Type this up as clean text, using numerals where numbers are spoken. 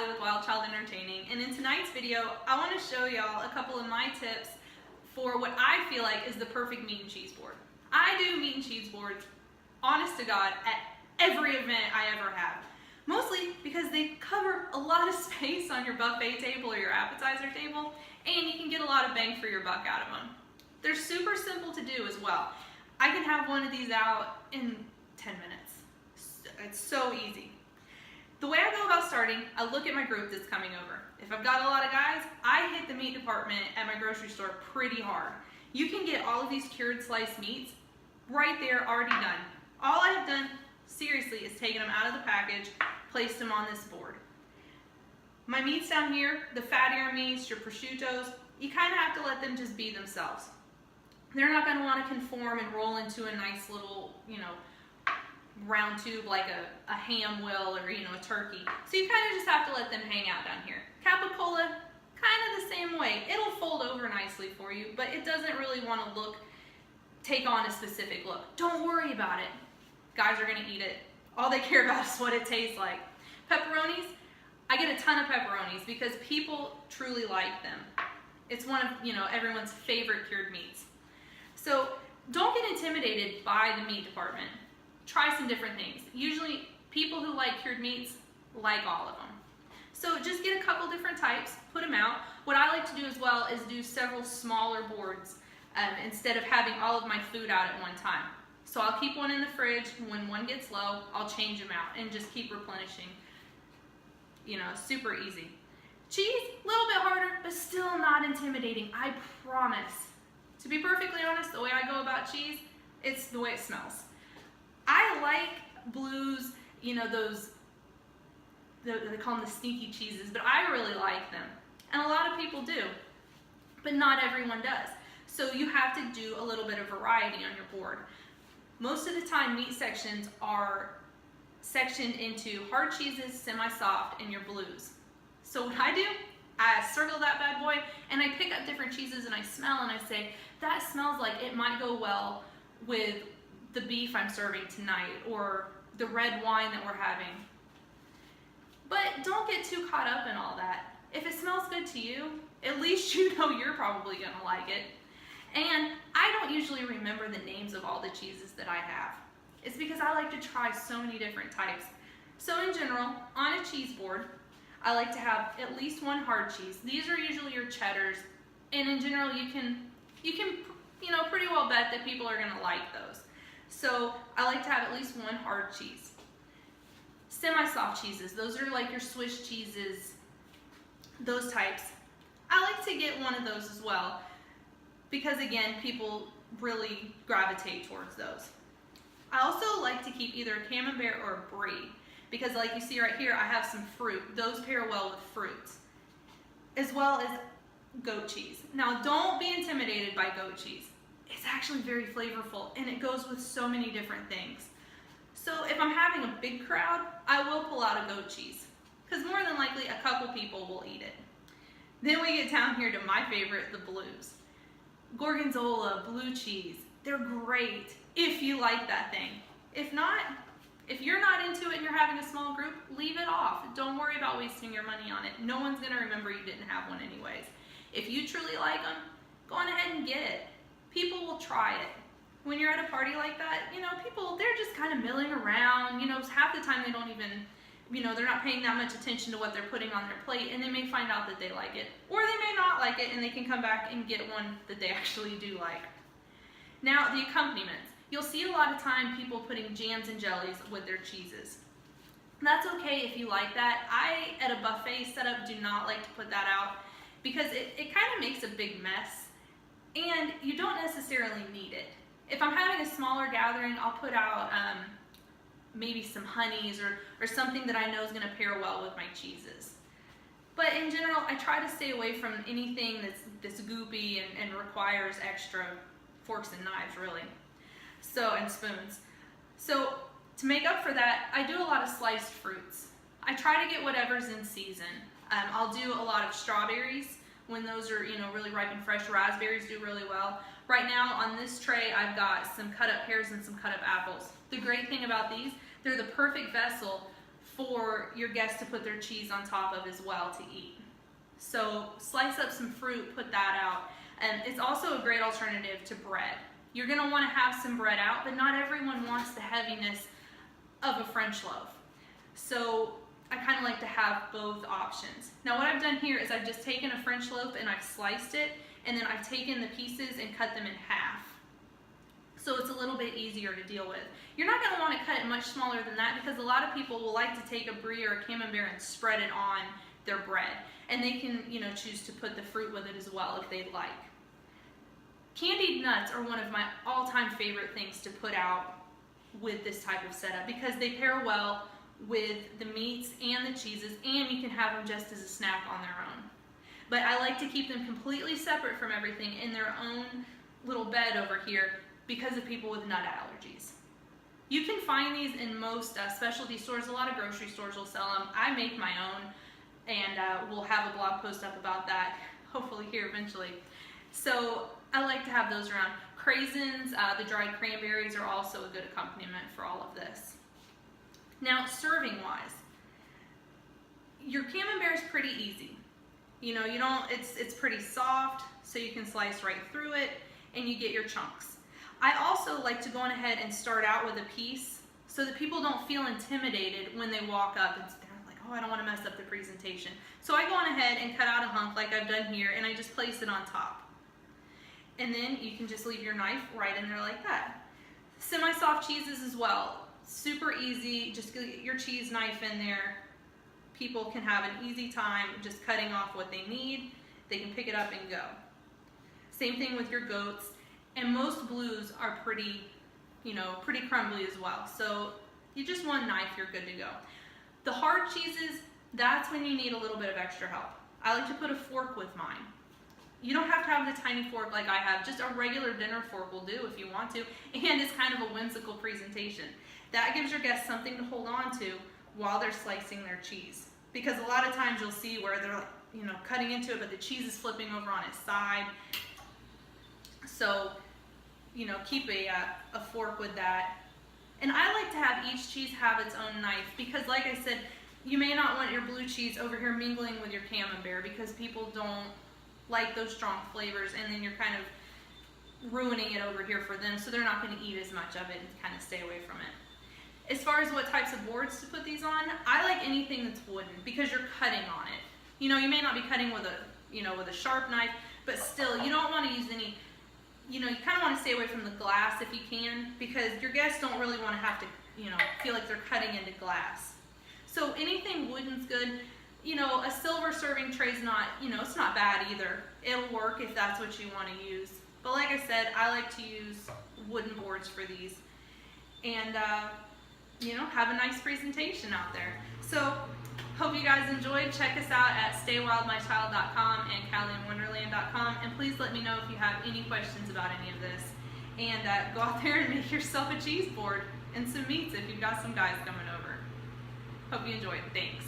Allie with Wild Child Entertaining, and in tonight's video, I want to show y'all a couple of my tips for what I feel like is the perfect meat and cheese board. I do meat and cheese boards, honest to God, at every event I ever have. Mostly because they cover a lot of space on your buffet table or your appetizer table, and you can get a lot of bang for your buck out of them. They're super simple to do as well. I can have one of these out in 10 minutes. It's so easy. The way I go about starting, I look at my group that's coming over. If I've got a lot of guys, I hit the meat department at my grocery store pretty hard. You can get all of these cured sliced meats right there, already done. All I have done, seriously, is taken them out of the package, placed them on this board. My meats down here, the fattier meats, your prosciuttos, you kind of have to let them just be themselves. They're not going to want to conform and roll into a nice little, round tube like a ham will or, a turkey. So you kind of just have to let them hang out down here. Capicola, kind of the same way. It'll fold over nicely for you, but it doesn't really want to take on a specific look. Don't worry about it. Guys are going to eat it. All they care about is what it tastes like. Pepperonis, I get a ton of pepperonis because people truly like them. It's one of, everyone's favorite cured meats. So don't get intimidated by the meat department. Try some different things. Usually people who like cured meats like all of them. So just get a couple different types, put them out. What I like to do as well is do several smaller boards instead of having all of my food out at one time. So I'll keep one in the fridge. When one gets low, I'll change them out and just keep replenishing. Super easy. Cheese, a little bit harder, but still not intimidating, I promise. To be perfectly honest, the way I go about cheese, it's the way it smells. I like blues, they call them the sneaky cheeses, but I really like them. And a lot of people do, but not everyone does. So you have to do a little bit of variety on your board. Most of the time, meat sections are sectioned into hard cheeses, semi-soft, and your blues. So what I do, I circle that bad boy, and I pick up different cheeses, and I smell, and I say, that smells like it might go well with the beef I'm serving tonight, or the red wine that we're having. But don't get too caught up in all that. If it smells good to you, at least you know you're probably gonna like it. And I don't usually remember the names of all the cheeses that I have. It's because I like to try so many different types. So in general, on a cheese board, I like to have at least one hard cheese. These are usually your cheddars, and in general, you can pretty well bet that people are gonna like those. So I like to have at least one hard cheese. Semi-soft cheeses, those are like your Swiss cheeses, those types. I like to get one of those as well because, again, people really gravitate towards those. I also like to keep either a camembert or a brie because, like you see right here, I have some fruit. Those pair well with fruits, as well as goat cheese. Now, don't be intimidated by goat cheese. It's actually very flavorful, and it goes with so many different things. So if I'm having a big crowd, I will pull out a goat cheese because more than likely a couple people will eat it. Then we get down here to my favorite, the blues. Gorgonzola, blue cheese, they're great if you like that thing. If not, if you're not into it and you're having a small group, leave it off. Don't worry about wasting your money on it. No one's gonna remember you didn't have one anyways. If you truly like them, go on ahead and get it. People will try it. When you're at a party like that, people, they're just kind of milling around. Half the time they don't even, they're not paying that much attention to what they're putting on their plate, and they may find out that they like it. Or they may not like it, and they can come back and get one that they actually do like. Now, the accompaniments. You'll see a lot of time people putting jams and jellies with their cheeses. That's okay if you like that. I, at a buffet setup, do not like to put that out because it kind of makes a big mess, and you don't necessarily need it. If I'm having a smaller gathering, I'll put out maybe some honeys or something that I know is going to pair well with my cheeses. But in general, I try to stay away from anything that's goopy and requires extra forks and knives, really. And spoons. So to make up for that, I do a lot of sliced fruits. I try to get whatever's in season. I'll do a lot of strawberries when those are, really ripe and fresh. Raspberries do really well. Right now on this tray, I've got some cut up pears and some cut up apples. The great thing about these, they're the perfect vessel for your guests to put their cheese on top of as well to eat. So slice up some fruit, put that out. And it's also a great alternative to bread. You're going to want to have some bread out, but not everyone wants the heaviness of a French loaf. So I kind of like to have both options. Now what I've done here is I've just taken a French loaf and I've sliced it, and then I've taken the pieces and cut them in half. So it's a little bit easier to deal with. You're not going to want to cut it much smaller than that, because a lot of people will like to take a brie or a camembert and spread it on their bread. And they can, choose to put the fruit with it as well if they'd like. Candied nuts are one of my all-time favorite things to put out with this type of setup, because they pair well with the meats and the cheeses, and you can have them just as a snack on their own. But I like to keep them completely separate from everything in their own little bed over here because of people with nut allergies. You can find these in most specialty stores. A lot of grocery stores will sell them. I make my own, and we'll have a blog post up about that, hopefully here eventually. So I like to have those around. Craisins, the dried cranberries are also a good accompaniment for all of this. Now, serving wise, your camembert is pretty easy. It's pretty soft, so you can slice right through it and you get your chunks. I also like to go on ahead and start out with a piece so that people don't feel intimidated when they walk up and they're like, oh, I don't want to mess up the presentation. So I go on ahead and cut out a hunk like I've done here, and I just place it on top. And then you can just leave your knife right in there like that. Semi-soft cheeses as well. Super easy, just get your cheese knife in there. People can have an easy time just cutting off what they need. They can pick it up and go. Same thing with your goats. And most blues are pretty crumbly as well. So you just one knife, you're good to go. The hard cheeses, that's when you need a little bit of extra help. I like to put a fork with mine. You don't have to have the tiny fork like I have. Just a regular dinner fork will do if you want to. And it's kind of a whimsical presentation. That gives your guests something to hold on to while they're slicing their cheese. Because a lot of times you'll see where they're cutting into it, but the cheese is flipping over on its side. So, keep a fork with that. And I like to have each cheese have its own knife, because like I said, you may not want your blue cheese over here mingling with your camembert, because people don't like those strong flavors, and then you're kind of ruining it over here for them, so they're not going to eat as much of it and kind of stay away from it. As far as what types of boards to put these on, I like anything that's wooden, because you're cutting on it. You may not be cutting with a sharp knife, but still, you don't want to use any, you kind of want to stay away from the glass if you can, because your guests don't really want to have to, feel like they're cutting into glass. So anything wooden's good. A silver serving tray's not, it's not bad either. It'll work if that's what you want to use. But like I said, I like to use wooden boards for these. And, have a nice presentation out there. So, hope you guys enjoyed. Check us out at staywildmychild.com and CallieInWonderland.com. And please let me know if you have any questions about any of this. And go out there and make yourself a cheese board and some meats if you've got some guys coming over. Hope you enjoyed. Thanks.